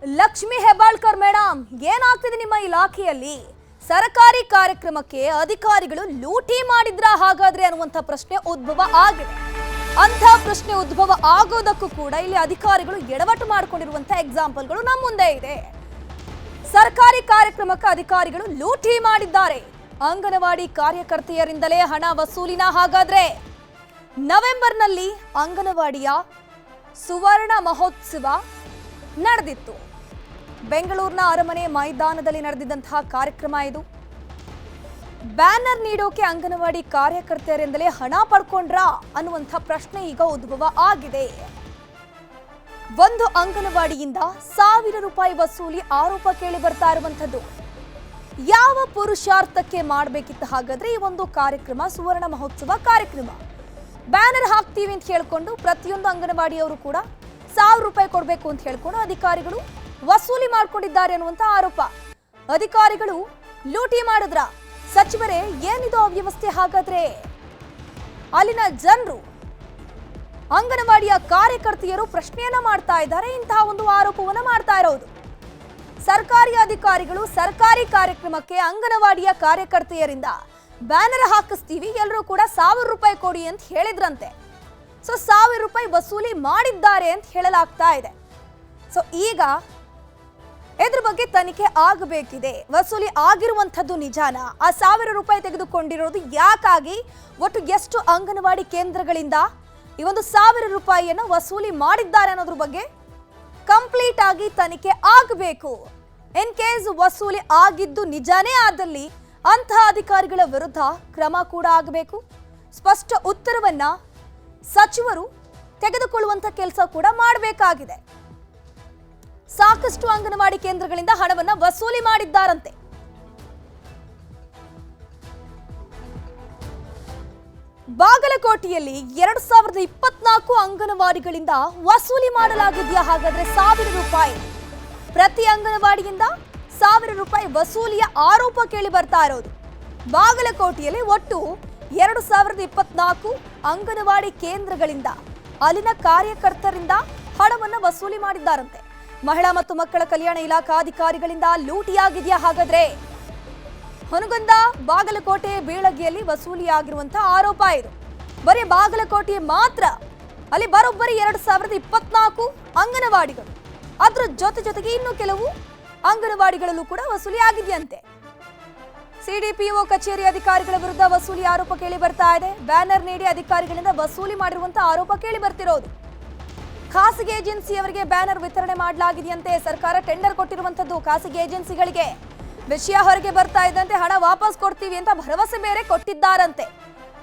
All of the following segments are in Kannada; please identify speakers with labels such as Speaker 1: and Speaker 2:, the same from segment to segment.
Speaker 1: ಲಕ್ಷ್ಮಿ ಹೆಬ್ಬಾಳ್ಕರ್ ಮೇಡಮ್, ಏನಾಗ್ತಿದೆ ನಿಮ್ಮ ಇಲಾಖೆಯಲ್ಲಿ? ಸರ್ಕಾರಿ ಕಾರ್ಯಕ್ರಮಕ್ಕೆ ಅಧಿಕಾರಿಗಳು ಲೂಟಿ ಮಾಡಿದ್ರ ಹಾಗಾದ್ರೆ ಅನ್ನುವಂಥ ಪ್ರಶ್ನೆ ಉದ್ಭವ ಆಗಿದೆ. ಅಂಥ ಪ್ರಶ್ನೆ ಉದ್ಭವ ಆಗೋದಕ್ಕೂ ಕೂಡ ಇಲ್ಲಿ ಅಧಿಕಾರಿಗಳು ಎಡವಟ್ಟು ಮಾಡಿಕೊಂಡಿರುವಂಥ ಎಕ್ಸಾಂಪಲ್ಗಳು ನಮ್ಮ ಮುಂದೆ ಇದೆ. ಸರ್ಕಾರಿ ಕಾರ್ಯಕ್ರಮಕ್ಕೆ ಅಧಿಕಾರಿಗಳು ಲೂಟಿ ಮಾಡಿದ್ದಾರೆ. ಅಂಗನವಾಡಿ ಕಾರ್ಯಕರ್ತೆಯರಿಂದಲೇ ಹಣ ವಸೂಲಿನ ಹಾಗಾದ್ರೆ? ನವೆಂಬರ್ನಲ್ಲಿ ಅಂಗನವಾಡಿಯ ಸುವರ್ಣ ಮಹೋತ್ಸವ ನಡೆದಿತ್ತು. ಬೆಂಗಳೂರಿನ ಅರಮನೆ ಮೈದಾನದಲ್ಲಿ ನಡೆದಿದ್ದಂತಹ ಕಾರ್ಯಕ್ರಮ ಇದು. ಬ್ಯಾನರ್ ನೀಡೋಕೆ ಅಂಗನವಾಡಿ ಕಾರ್ಯಕರ್ತೆಯರಿಂದಲೇ ಹಣ ಪಡ್ಕೊಂಡ್ರಾ ಅನ್ನುವಂಥ ಪ್ರಶ್ನೆ ಈಗ ಉದ್ಭವ ಆಗಿದೆ. ಒಂದು ಅಂಗನವಾಡಿಯಿಂದ 1000 ರೂಪಾಯಿ ವಸೂಲಿ ಆರೋಪ ಕೇಳಿ ಬರ್ತಾ ಇರುವಂಥದ್ದು. ಯಾವ ಪುರುಷಾರ್ಥಕ್ಕೆ ಮಾಡಬೇಕಿತ್ತು ಹಾಗಾದ್ರೆ ಈ ಒಂದು ಕಾರ್ಯಕ್ರಮ, ಸುವರ್ಣ ಮಹೋತ್ಸವ ಕಾರ್ಯಕ್ರಮ? ಬ್ಯಾನರ್ ಹಾಕ್ತೀವಿ ಅಂತ ಹೇಳ್ಕೊಂಡು ಪ್ರತಿಯೊಂದು ಅಂಗನವಾಡಿಯವರು ಕೂಡ 1000 ರೂಪಾಯಿ ಕೊಡಬೇಕು ಅಂತ ಹೇಳ್ಕೊಂಡು ಅಧಿಕಾರಿಗಳು ವಸೂಲಿ ಮಾಡ್ಕೊಂಡಿದ್ದಾರೆ ಅನ್ನುವಂಥ ಆರೋಪ. ಅಧಿಕಾರಿಗಳು ಲೂಟಿ ಮಾಡಿದ್ರ? ಸಚಿವರೇ, ಏನಿದು ಅವ್ಯವಸ್ಥೆ ಹಾಗಾದ್ರೆ? ಅಲ್ಲಿನ ಜನರು, ಅಂಗನವಾಡಿಯ ಕಾರ್ಯಕರ್ತೆಯರು ಪ್ರಶ್ನೆಯನ್ನ ಮಾಡ್ತಾ ಇದ್ದಾರೆ, ಇಂತಹ ಒಂದು ಆರೋಪವನ್ನ ಮಾಡ್ತಾ ಇರೋದು. ಸರ್ಕಾರಿ ಅಧಿಕಾರಿಗಳು ಸರ್ಕಾರಿ ಕಾರ್ಯಕ್ರಮಕ್ಕೆ ಅಂಗನವಾಡಿಯ ಕಾರ್ಯಕರ್ತೆಯರಿಂದ ಬ್ಯಾನರ್ ಹಾಕಿಸ್ತೀವಿ, ಎಲ್ಲರೂ ಕೂಡ 1000 ರೂಪಾಯಿ ಕೊಡಿ ಅಂತ ಹೇಳಿದ್ರಂತೆ. ಸೊ 1000 ರೂಪಾಯಿ ವಸೂಲಿ ಮಾಡಿದ್ದಾರೆ ಅಂತ ಹೇಳಲಾಗ್ತಾ ಇದೆ. ಸೊ ಈಗ ಇದ್ರ ಬಗ್ಗೆ ತನಿಖೆ ಆಗಬೇಕಿದೆ. ವಸೂಲಿ ಆಗಿರುವಂಥದ್ದು ನಿಜಾನ? ಆ 1000 ರೂಪಾಯಿ ತೆಗೆದುಕೊಂಡಿರೋದು ಯಾಕಾಗಿ? ಒಟ್ಟು ಎಷ್ಟು ಅಂಗನವಾಡಿ ಕೇಂದ್ರಗಳಿಂದ ಈ ಒಂದು 1000 ರೂಪಾಯಿಯನ್ನು ವಸೂಲಿ ಮಾಡಿದ್ದಾರೆ ಅನ್ನೋದ್ರ ಬಗ್ಗೆ ಕಂಪ್ಲೀಟ್ ಆಗಿ ತನಿಖೆ ಆಗಬೇಕು. ಇನ್ ಕೇಸ್ ವಸೂಲಿ ಆಗಿದ್ದು ನಿಜಾನೇ ಆದಲ್ಲಿ ಅಂತಹ ಅಧಿಕಾರಿಗಳ ವಿರುದ್ಧ ಕ್ರಮ ಕೂಡ ಆಗಬೇಕು. ಸ್ಪಷ್ಟ ಉತ್ತರವನ್ನ ಸಚಿವರು ತೆಗೆದುಕೊಳ್ಳುವಂತ ಕೆಲಸ ಕೂಡ ಮಾಡಬೇಕಾಗಿದೆ. ಸಾಕಷ್ಟು ಅಂಗನವಾಡಿ ಕೇಂದ್ರಗಳಿಂದ ಹಣವನ್ನ ವಸೂಲಿ ಮಾಡಿದ್ದಾರಂತೆ. ಬಾಗಲಕೋಟೆಯಲ್ಲಿ 2024 ಅಂಗನವಾಡಿಗಳಿಂದ ವಸೂಲಿ ಮಾಡಲಾಗಿದೆಯಾ ಹಾಗಾದ್ರೆ 1000 ರೂಪಾಯಿ? ಪ್ರತಿ ಅಂಗನವಾಡಿಯಿಂದ 1000 ರೂಪಾಯಿ ವಸೂಲಿಯ ಆರೋಪ ಕೇಳಿ ಬರ್ತಾ ಇರೋದು. ಬಾಗಲಕೋಟೆಯಲ್ಲಿ ಒಟ್ಟು 2024 ಅಂಗನವಾಡಿ ಕೇಂದ್ರಗಳಿಂದ ಅಲ್ಲಿನ ಕಾರ್ಯಕರ್ತರಿಂದ ಹಣವನ್ನು ವಸೂಲಿ ಮಾಡಿದ್ದಾರಂತೆ. ಮಹಿಳಾ ಮತ್ತು ಮಕ್ಕಳ ಕಲ್ಯಾಣ ಇಲಾಖಾ ಅಧಿಕಾರಿಗಳಿಂದ ಲೂಟಿಯಾಗಿದೆಯಾ ಹಾಗಾದ್ರೆ? ಹೊನಗೊಂದ, ಬಾಗಲಕೋಟೆ, ಬೀಳಗಿಯಲ್ಲಿ ವಸೂಲಿಯಾಗಿರುವಂತಹ ಆರೋಪ ಇದು. ಬರೀ ಬಾಗಲಕೋಟೆ ಮಾತ್ರ ಅಲ್ಲಿ ಬರೋಬ್ಬರಿ 2024 ಅಂಗನವಾಡಿಗಳು, ಅದ್ರ ಜೊತೆಗೆ ಇನ್ನು ಕೆಲವು ಅಂಗನವಾಡಿಗಳಲ್ಲೂ ಕೂಡ ವಸೂಲಿ ಆಗಿದೆಯಂತೆ. ಸಿಡಿಪಿಒ ಕಚೇರಿ ಅಧಿಕಾರಿಗಳ ವಿರುದ್ಧ ವಸೂಲಿ ಆರೋಪ ಕೇಳಿ ಬರ್ತಾ ಇದೆ. ಬ್ಯಾನರ್ ನೀಡಿ ಅಧಿಕಾರಿಗಳಿಂದ ವಸೂಲಿ ಮಾಡಿರುವಂತಹ ಆರೋಪ ಕೇಳಿ ಬರ್ತಿರೋದು. ಖಾಸಗಿ ಏಜೆನ್ಸಿಯವರಿಗೆ ಬ್ಯಾನರ್ ವಿತರಣೆ ಮಾಡಲಾಗಿದೆಯಂತೆ. ಸರ್ಕಾರ ಟೆಂಡರ್ ಕೊಟ್ಟಿರುವಂತದ್ದು ಖಾಸಗಿ ಏಜೆನ್ಸಿಗಳಿಗೆ. ವಿಷಯ ಹೊರಗೆ ಬರ್ತಾ ಇದ್ದಂತೆ ಹಣ ವಾಪಸ್ ಕೊಡ್ತೀವಿ ಅಂತ ಭರವಸೆ ಬೇರೆ ಕೊಟ್ಟಿದ್ದಾರಂತೆ.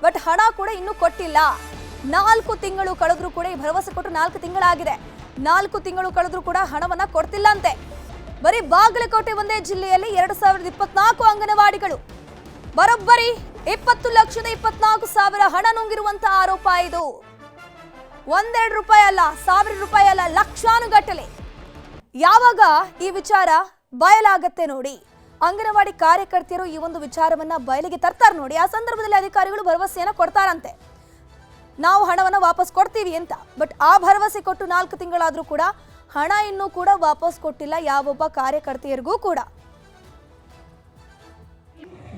Speaker 1: ಬಟ್ ಹಣ ಕೂಡ ಇನ್ನೂ ಕೊಟ್ಟಿಲ್ಲ. 4 ತಿಂಗಳು ಕಳೆದ್ರೂ ಕೂಡ, ಈ ಭರವಸೆ ಕೊಟ್ಟು 4 ತಿಂಗಳಾಗಿದೆ, 4 ತಿಂಗಳು ಕಳೆದ್ರೂ ಕೂಡ ಹಣವನ್ನ ಕೊಡ್ತಿಲ್ಲ ಅಂತೆ. ಬರೀ ಬಾಗಲಕೋಟೆ ಒಂದೇ ಜಿಲ್ಲೆಯಲ್ಲಿ 2024 ಅಂಗನವಾಡಿಗಳು ಬರೋಬ್ಬರಿ 20,24,000 ಹಣ ನುಂಗಿರುವಂತಹ ಆರೋಪ ಇದು. 1-2 ರೂಪಾಯಿ ಅಲ್ಲ, 1000 ರೂಪಾಯಿ ಅಲ್ಲ, ಲಕ್ಷಾನುಗಟ್ಟಲೆ. ಯಾವಾಗ ಈ ವಿಚಾರ ಬಯಲಾಗತ್ತೆ ನೋಡಿ, ಅಂಗನವಾಡಿ ಕಾರ್ಯಕರ್ತೆಯರು ಈ ಒಂದು ವಿಚಾರವನ್ನ ಬಯಲಿಗೆ ತರ್ತಾರೆ ನೋಡಿ, ಆ ಸಂದರ್ಭದಲ್ಲಿ ಅಧಿಕಾರಿಗಳು ಭರವಸೆಯನ್ನ ಕೊಡ್ತಾರಂತೆ, ನಾವು ಹಣವನ್ನ ವಾಪಸ್ ಕೊಡ್ತೀವಿ ಅಂತ. ಬಟ್ ಆ ಭರವಸೆ ಕೊಟ್ಟು 4 ತಿಂಗಳಾದ್ರೂ ಕೂಡ ಹಣ ಇನ್ನೂ ಕೂಡ ವಾಪಸ್ ಕೊಟ್ಟಿಲ್ಲ ಯಾವೊಬ್ಬ ಕಾರ್ಯಕರ್ತೆಯರಿಗೂ ಕೂಡ.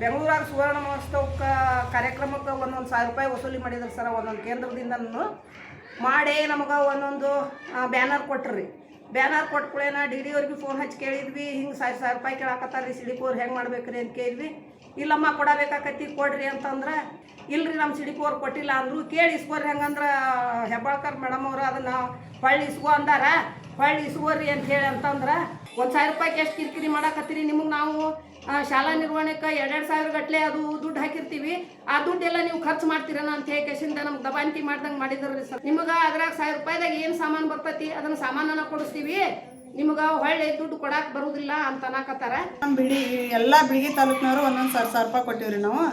Speaker 2: ಬೆಂಗಳೂರಾಗ ಸುವರ್ಣ ಮಹೋತ್ಸವಕ್ಕೆ ಕಾರ್ಯಕ್ರಮಕ್ಕೆ 1000 ರೂಪಾಯಿ ವಸೂಲಿ ಮಾಡಿದ್ರು ಸರ್. ಒಂದೊಂದು ಕೇಂದ್ರದಿಂದ ಮಾಡಿ ನಮಗೆ ಒಂದೊಂದು ಬ್ಯಾನರ್ ಕೊಟ್ರಿ. ಬ್ಯಾನರ್ ಕೊಟ್ಕೊಳ್ಳೇನ ಡಿ ಅವ್ರಿಗೆ ಫೋನ್ ಹಚ್ಚಿ ಕೇಳಿದ್ವಿ, ಹಿಂಗೆ 1000 ರೂಪಾಯಿ ಕೇಳಾಕತ್ತಾರ, ಸಿಡಿಪೋರ್ ಹೆಂಗೆ ಮಾಡ್ಬೇಕ್ರಿ ಅಂತ ಕೇಳಿದ್ವಿ. ಇಲ್ಲಮ್ಮ ಕೊಡಬೇಕಾಕತ್ತಿ ಕೊಡ್ರಿ ಅಂತಂದ್ರೆ, ಇಲ್ರಿ ನಮ್ಮ ಸಿಡಿಪೋರ್ ಕೊಟ್ಟಿಲ್ಲ ಅಂದರು. ಕೇಳಿ ಇಸ್ಕೋರಿ ಹೆಂಗಂದ್ರೆ ಹೆಬ್ಬಾಳ್ಕರ್ ಮೇಡಮ್ ಅವರು ಅದನ್ನು ಹೊಳ್ಳಿ ಇಸ್ಕೋ ಅಂದಾರ. ಹೊಳ್ಳಿ ಇಸ್ಕೋರಿ ಅಂತ ಹೇಳಿ ಅಂತಂದ್ರೆ 1000 ರೂಪಾಯಿಗೆ ಎಷ್ಟು ಕಿರಿಕಿರಿ ಮಾಡಾಕತ್ತೀರಿ? ನಿಮಗೆ ನಾವು ಶಾಲಾ ನಿರ್ವಹಣೆಗೆ 2,000 ಗಟ್ಟಲೆ ಅದು ದುಡ್ಡು ಹಾಕಿರ್ತೀವಿ, ಆ ದುಡ್ಡೆಲ್ಲ ನೀವು ಖರ್ಚು ಮಾಡ್ತೀರನ ಅಂತ ಹೇಳಿ ಕೇಸಿಂದ ನಮ್ಗೆ ದಬಾಂತಿ ಮಾಡ್ದಂಗೆ ಮಾಡಿದ್ರಿ ಸರ್. ನಿಮಗೆ ಅದ್ರಾಗ 1000 ರೂಪಾಯಿದಾಗ ಏನು ಸಾಮಾನು ಬರ್ತೈತಿ ಅದನ್ನು ಸಾಮಾನನ್ನ ಕೊಡಿಸ್ತೀವಿ, ನಿಮ್ಗೆ ಹೊಳ್ಳಿ ದುಡ್ಡು ಕೊಡಕ್ಕೆ ಬರುವುದಿಲ್ಲ ಅಂತ ಅನ್ನಕತ್ತಾರ.
Speaker 3: ಎಲ್ಲ ಬಿಳಿಗಿ ತಾಲೂಕಿನವರು ಒಂದೊಂದು 1000 ರೂಪಾಯಿ ಕೊಟ್ಟಿವ್ರಿ ನಾವು.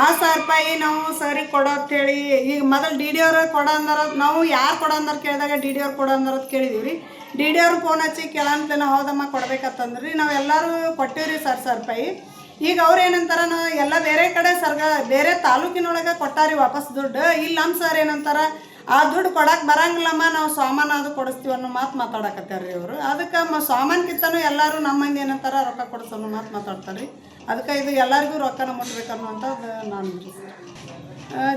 Speaker 3: ಆ 1000 ರೂಪಾಯಿ ನಾವು ಸರಿಗೆ ಕೊಡೋ ಅಂತೇಳಿ ಈಗ ಮೊದಲು ಡಿ ಡಿ ಅವ್ರು ಕೊಡೋ ಅಂದಾರ, ನಾವು ಯಾರು ಕೊಡೋ ಅಂದಾರ ಕೇಳಿದಾಗ ಡಿ ಡಿ ಅವ್ರು ಕೊಡೋ ಅಂದಾರ ಕೇಳಿದೀವಿ ರೀ. ಡಿ ಡಿ ಅವ್ರು ಫೋನ್ ಹಚ್ಚಿ ಕೇಳಂತೇನ ಹೌದಮ್ಮ ಕೊಡ್ಬೇಕಂತಂದ್ರಿ. ನಾವು ಎಲ್ಲರೂ ಕೊಟ್ಟಿವ್ರಿ 1000 ರೂಪಾಯಿ. ಈಗ ಅವ್ರು ಏನಂತಾರ, ಎಲ್ಲ ಬೇರೆ ಕಡೆ ಬೇರೆ ತಾಲೂಕಿನೊಳಗೆ ಕೊಟ್ಟಾರಿ ವಾಪಸ್ ದುಡ್ಡು. ಇಲ್ಲ ನಮ್ಮ ಸರ್ ಏನಂತಾರ, ಆ ದುಡ್ಡು ಕೊಡಕ್ಕೆ ಬರಂಗಿಲ್ಲಮ್ಮ, ನಾವು ಸಾಮಾನು ಅದು ಕೊಡಿಸ್ತೀವಿ ಅನ್ನೋ ಮಾತು ಮಾತಾಡಕತ್ತಾರ್ರಿ ಅವರು. ಅದಕ್ಕೆ ಸಾಮಾನ್ಕಿಂತನೂ ಎಲ್ಲರೂ ನಮ್ಮ ಮಂದಿ ಏನಂತಾರ ರೊಕ್ಕ ಕೊಡಿಸೋ ಅನ್ನೋ ಮಾತು ಮಾತಾಡ್ತಾರೆ ರೀ. ಅದಕ್ಕೆ ಇದು ಎಲ್ಲರಿಗೂ ರೊಕ್ಕನ ಮುಟ್ಬೇಕು ಅನ್ನುವಂಥದ್ದು ನಾನು ರೀ ಸರ್.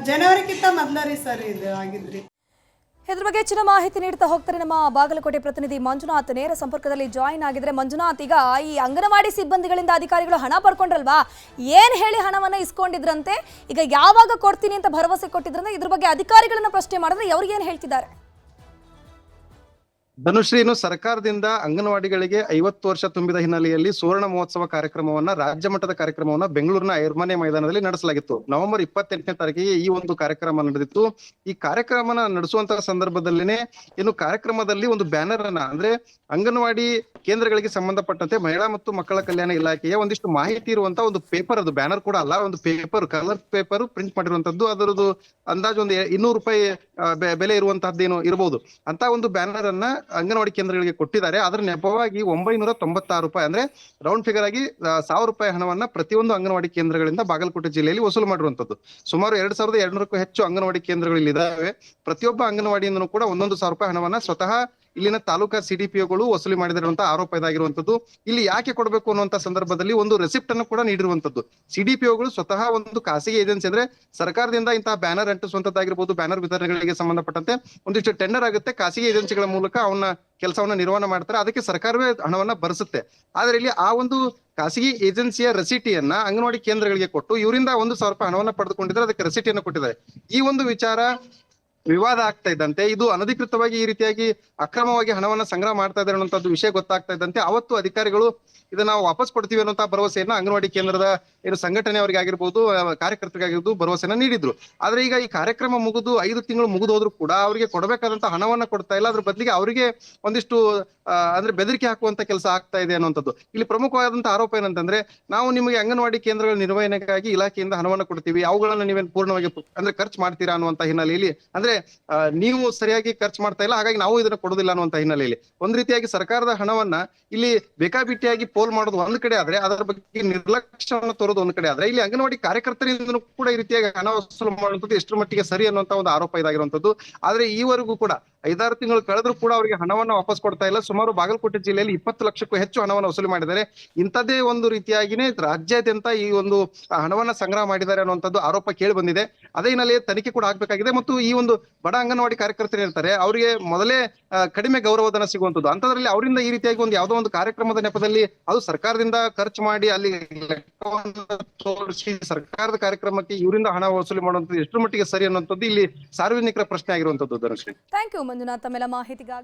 Speaker 3: ಜನವರಿಗಿಂತ ಮೊದಲ ರೀ ಸರ್ ಇದು ಆಗಿದ್ರಿ.
Speaker 1: ಇದ್ರ ಬಗ್ಗೆ ಹೆಚ್ಚಿನ ಮಾಹಿತಿ ನೀಡ್ತಾ ಹೋಗ್ತಾರೆ ನಮ್ಮ ಬಾಗಲಕೋಟೆ ಪ್ರತಿನಿಧಿ ಮಂಜುನಾಥ್. ನೇರ ಸಂಪರ್ಕದಲ್ಲಿ ಜಾಯಿನ್ ಆಗಿದ್ರೆ ಮಂಜುನಾಥ್, ಈಗ ಈ ಅಂಗನವಾಡಿ ಸಿಬ್ಬಂದಿಗಳಿಂದ ಅಧಿಕಾರಿಗಳು ಹಣ ಪಡ್ಕೊಂಡ್ರಲ್ವಾ, ಏನ್ ಹೇಳಿ ಹಣವನ್ನ ಇಸ್ಕೊಂಡಿದ್ರಂತೆ, ಈಗ ಯಾವಾಗ ಕೊಡ್ತೀನಿ ಅಂತ ಭರವಸೆ ಕೊಟ್ಟಿದ್ರಂತೆ, ಇದ್ರ ಬಗ್ಗೆ ಅಧಿಕಾರಿಗಳನ್ನ ಪ್ರಶ್ನೆ ಮಾಡಿದ್ರೆ ಅವ್ರಿಗೆ ಏನ್ ಹೇಳ್ತಿದ್ದಾರೆ?
Speaker 4: ಧನುಶ್ರೀನು ಸರ್ಕಾರದಿಂದ ಅಂಗನವಾಡಿಗಳಿಗೆ 50 ವರ್ಷ ತುಂಬಿದ ಹಿನ್ನೆಲೆಯಲ್ಲಿ ಸುವರ್ಣ ಮಹೋತ್ಸವ ಕಾರ್ಯಕ್ರಮವನ್ನ, ರಾಜ್ಯ ಮಟ್ಟದ ಕಾರ್ಯಕ್ರಮವನ್ನ ಬೆಂಗಳೂರಿನ ಅರಮನೆ ಮೈದಾನದಲ್ಲಿ ನಡೆಸಲಾಗಿತ್ತು. ನವೆಂಬರ್ 28ನೇ ತಾರೀಕಿಗೆ ಈ ಒಂದು ಕಾರ್ಯಕ್ರಮ ನಡೆದಿತ್ತು. ಈ ಕಾರ್ಯಕ್ರಮನ ನಡೆಸುವಂತಹ ಸಂದರ್ಭದಲ್ಲಿನೇ ಏನು ಕಾರ್ಯಕ್ರಮದಲ್ಲಿ ಒಂದು ಬ್ಯಾನರ್ ಅನ್ನ, ಅಂದ್ರೆ ಅಂಗನವಾಡಿ ಕೇಂದ್ರಗಳಿಗೆ ಸಂಬಂಧಪಟ್ಟಂತೆ ಮಹಿಳಾ ಮತ್ತು ಮಕ್ಕಳ ಕಲ್ಯಾಣ ಇಲಾಖೆಯ ಒಂದಿಷ್ಟು ಮಾಹಿತಿ ಇರುವಂತಹ ಒಂದು ಪೇಪರ್, ಅದು ಬ್ಯಾನರ್ ಕೂಡ ಅಲ್ಲ, ಒಂದು ಪೇಪರ್, ಕಲರ್ ಪೇಪರ್ ಪ್ರಿಂಟ್ ಮಾಡಿರುವಂತದ್ದು. ಅದರದ್ದು ಅಂದಾಜು ಒಂದು 200 ರೂಪಾಯಿ ಬೆಲೆ ಇರುವಂತಹದ್ದೇನು ಇರಬಹುದು ಅಂತ ಒಂದು ಬ್ಯಾನರ್ ಅನ್ನ ಅಂಗನವಾಡಿ ಕೇಂದ್ರಗಳಿಗೆ ಕೊಟ್ಟಿದ್ದಾರೆ. ಅದರ ನೆಪವಾಗಿ 996 ರೂಪಾಯಿ, ಅಂದ್ರೆ ರೌಂಡ್ ಫಿಗರ್ ಆಗಿ 1000 ರೂಪಾಯಿ ಹಣವನ್ನ ಪ್ರತಿಯೊಂದು ಅಂಗನವಾಡಿ ಕೇಂದ್ರಗಳಿಂದ ಬಾಗಲಕೋಟೆ ಜಿಲ್ಲೆಯಲ್ಲಿ ವಸೂಲು ಮಾಡಿರುವಂತದ್ದು. ಸುಮಾರು 2200ಕ್ಕೂ ಹೆಚ್ಚು ಅಂಗನವಾಡಿ ಕೇಂದ್ರಗಳು ಇಲ್ಲಿ ಇದಾವೆ. ಪ್ರತಿಯೊಬ್ಬ ಅಂಗನವಾಡಿಯಿಂದನೂ ಕೂಡ 11000 ರೂಪಾಯಿ ಹಣವನ್ನ ಸ್ವತಃ ಇಲ್ಲಿನ ತಾಲೂಕಾ ಸಿಡಿಪಿಒಗಳು ವಸೂಲಿ ಮಾಡಿದಿರುವಂತಹ ಆರೋಪ ಇದಾಗಿರುವಂತದ್ದು. ಇಲ್ಲಿ ಯಾಕೆ ಕೊಡಬೇಕು ಅನ್ನುವಂತ ಸಂದರ್ಭದಲ್ಲಿ ಒಂದು ರೆಸಿಪ್ಟ್ ಅನ್ನು ಕೂಡ ನೀಡಿರುವಂತದ್ದು. ಸಿಡಿಪಿಒಗಳು ಸ್ವತಃ ಒಂದು ಖಾಸಗಿ ಏಜೆನ್ಸಿ, ಅಂದ್ರೆ ಸರ್ಕಾರದಿಂದ ಇಂತಹ ಬ್ಯಾನರ್ ಅಂಟಿಸುವಂತದ್ದಾಗಿರ್ಬೋದು, ಬ್ಯಾನರ್ ವಿತರಣೆಗಳಿಗೆ ಸಂಬಂಧಪಟ್ಟಂತೆ ಒಂದಿಷ್ಟು ಟೆಂಡರ್ ಆಗುತ್ತೆ, ಖಾಸಗಿ ಏಜೆನ್ಸಿಗಳ ಮೂಲಕ ಅವನ್ನ ಕೆಲಸವನ್ನ ನಿರ್ವಹಣೆ ಮಾಡ್ತಾರೆ, ಅದಕ್ಕೆ ಸರ್ಕಾರವೇ ಹಣವನ್ನ ಭರಿಸುತ್ತೆ. ಆದ್ರೆ ಇಲ್ಲಿ ಆ ಒಂದು ಖಾಸಗಿ ಏಜೆನ್ಸಿಯ ರಸೀಟಿಯನ್ನ ಅಂಗನವಾಡಿ ಕೇಂದ್ರಗಳಿಗೆ ಕೊಟ್ಟು ಇವರಿಂದ 1000 ರೂಪಾಯಿ ಹಣವನ್ನ ಪಡೆದುಕೊಂಡಿದ್ದಾರೆ, ಅದಕ್ಕೆ ರಸೀಟಿಯನ್ನು ಕೊಟ್ಟಿದ್ದಾರೆ. ಈ ಒಂದು ವಿಚಾರ ವಿವಾದ ಆಗ್ತಾ ಇದ್ದಂತೆ, ಇದು ಅನಧಿಕೃತವಾಗಿ ಈ ರೀತಿಯಾಗಿ ಅಕ್ರಮವಾಗಿ ಹಣವನ್ನ ಸಂಗ್ರಹ ಮಾಡ್ತಾ ಇದ್ದಾರೆ ಅನ್ನುವಂಥದ್ದು ವಿಷಯ ಗೊತ್ತಾಗ್ತಾ ಇದ್ದಂತೆ ಅವತ್ತು ಅಧಿಕಾರಿಗಳು ಇದನ್ನ ನಾವು ವಾಪಸ್ ಕೊಡ್ತೀವಿ ಅನ್ನುವಂತಹ ಭರವಸೆಯನ್ನ ಅಂಗನವಾಡಿ ಕೇಂದ್ರದ ಏನು ಸಂಘಟನೆಯವರಿಗೆ ಆಗಿರ್ಬೋದು, ಕಾರ್ಯಕರ್ತರಿಗಾಗಿರ್ಬೋದು ಭರವಸೆನ ನೀಡಿದ್ರು. ಆದ್ರೆ ಈಗ ಈ ಕಾರ್ಯಕ್ರಮ ಮುಗಿದು 5 ತಿಂಗಳು ಮುಗಿದು ಹೋದ್ರು ಕೂಡ ಅವರಿಗೆ ಕೊಡಬೇಕಾದಂತಹ ಹಣವನ್ನ ಕೊಡ್ತಾ ಇಲ್ಲ. ಅದ್ರ ಬದಲಿಗೆ ಅವರಿಗೆ ಒಂದಿಷ್ಟು ಅಂದ್ರೆ ಬೆದರಿಕೆ ಹಾಕುವಂತ ಕೆಲಸ ಆಗ್ತಾ ಇದೆ ಅನ್ನುವಂಥದ್ದು ಇಲ್ಲಿ ಪ್ರಮುಖವಾದಂತಹ ಆರೋಪ. ಏನಂತಂದ್ರೆ, ನಾವು ನಿಮಗೆ ಅಂಗನವಾಡಿ ಕೇಂದ್ರಗಳ ನಿರ್ವಹಣೆಗಾಗಿ ಇಲಾಖೆಯಿಂದ ಹಣವನ್ನ ಕೊಡ್ತೀವಿ, ಅವುಗಳನ್ನ ನೀವೇನು ಪೂರ್ಣವಾಗಿ ಅಂದ್ರೆ ಖರ್ಚು ಮಾಡ್ತೀರಾ ಅನ್ನುವಂತ ಹಿನ್ನೆಲೆಯಲ್ಲಿ, ಅಂದ್ರೆ ನೀವು ಸರಿಯಾಗಿ ಖರ್ಚು ಮಾಡ್ತಾ ಇಲ್ಲ, ಹಾಗಾಗಿ ನಾವು ಇದನ್ನ ಕೊಡೋದಿಲ್ಲ ಅನ್ನುವಂತ ಹಿನ್ನೆಲೆಯಲ್ಲಿ ಒಂದ್ ರೀತಿಯಾಗಿ ಸರ್ಕಾರದ ಹಣವನ್ನ ಇಲ್ಲಿ ಬೇಕಾಬಿಟ್ಟಿಯಾಗಿ ಪೋಲ್ ಮಾಡೋದು ಒಂದ್ ಕಡೆ ಆದ್ರೆ, ಅದರ ಬಗ್ಗೆ ನಿರ್ಲಕ್ಷ್ಯವನ್ನು ತೋರೋದು ಒಂದ್ ಕಡೆ ಆದ್ರೆ, ಇಲ್ಲಿ ಅಂಗನವಾಡಿ ಕಾರ್ಯಕರ್ತರಿಂದ ಕೂಡ ಈ ರೀತಿಯಾಗಿ ಹಣ ವಸೂಲು ಮಾಡುವಂಥದ್ದು ಎಷ್ಟರ ಮಟ್ಟಿಗೆ ಸರಿ ಅನ್ನುವಂತ ಒಂದು ಆರೋಪ ಇದಾಗಿರುವಂತದ್ದು. ಆದ್ರೆ ಈವರೆಗೂ ಕೂಡ 5-6 ತಿಂಗಳು ಕಳೆದ್ರೂ ಕೂಡ ಅವರಿಗೆ ಹಣವನ್ನ ವಾಪಸ್ ಕೊಡ್ತಾ ಇಲ್ಲ. ಸುಮಾರು ಬಾಗಲಕೋಟೆ ಜಿಲ್ಲೆಯಲ್ಲಿ 20 ಲಕ್ಷಕ್ಕೂ ಹೆಚ್ಚು ಹಣವನ್ನು ವಸೂಲಿ ಮಾಡಿದ್ದಾರೆ. ಇಂಥದ್ದೇ ಒಂದು ರೀತಿಯಾಗಿನೇ ರಾಜ್ಯಾದ್ಯಂತ ಈ ಒಂದು ಹಣವನ್ನ ಸಂಗ್ರಹ ಮಾಡಿದ್ದಾರೆ ಅನ್ನುವಂಥದ್ದು ಆರೋಪ ಕೇಳಿ ಬಂದಿದೆ. ಅದೇ ಹಿನ್ನೆಲೆಯಲ್ಲಿ ತನಿಖೆ ಕೂಡ ಆಗ್ಬೇಕಾಗಿದೆ. ಮತ್ತು ಈ ಒಂದು ಬಡ ಅಂಗನವಾಡಿ ಕಾರ್ಯಕರ್ತರು ಇರ್ತಾರೆ, ಅವರಿಗೆ ಮೊದಲೇ ಕಡಿಮೆ ಗೌರವಧನ ಸಿಗುವಂಥದ್ದು, ಅಂತದ್ರಲ್ಲಿ ಅವರಿಂದ ಈ ರೀತಿಯಾಗಿ ಒಂದು ಯಾವುದೋ ಒಂದು ಕಾರ್ಯಕ್ರಮದ ನೆಪದಲ್ಲಿ ಅದು ಸರ್ಕಾರದಿಂದ ಖರ್ಚು ಮಾಡಿ ಅಲ್ಲಿ ತೋರಿಸಿ ಸರ್ಕಾರದ ಕಾರ್ಯಕ್ರಮಕ್ಕೆ ಇವರಿಂದ ಹಣ ವಸೂಲಿ ಮಾಡುವಂಥದ್ದು ಎಷ್ಟರ ಮಟ್ಟಿಗೆ ಸರಿ ಅನ್ನುವಂಥದ್ದು ಇಲ್ಲಿ ಸಾರ್ವಜನಿಕರ ಪ್ರಶ್ನೆ ಆಗಿರುವಂಥದ್ದು. ಧನುಶ್ರೀ,
Speaker 1: ಥ್ಯಾಂಕ್ ಯು ಮಂಜುನಾಥ್, ತಮ್ಮೆಲ್ಲ ಮಾಹಿತಿಗಾಗಿ.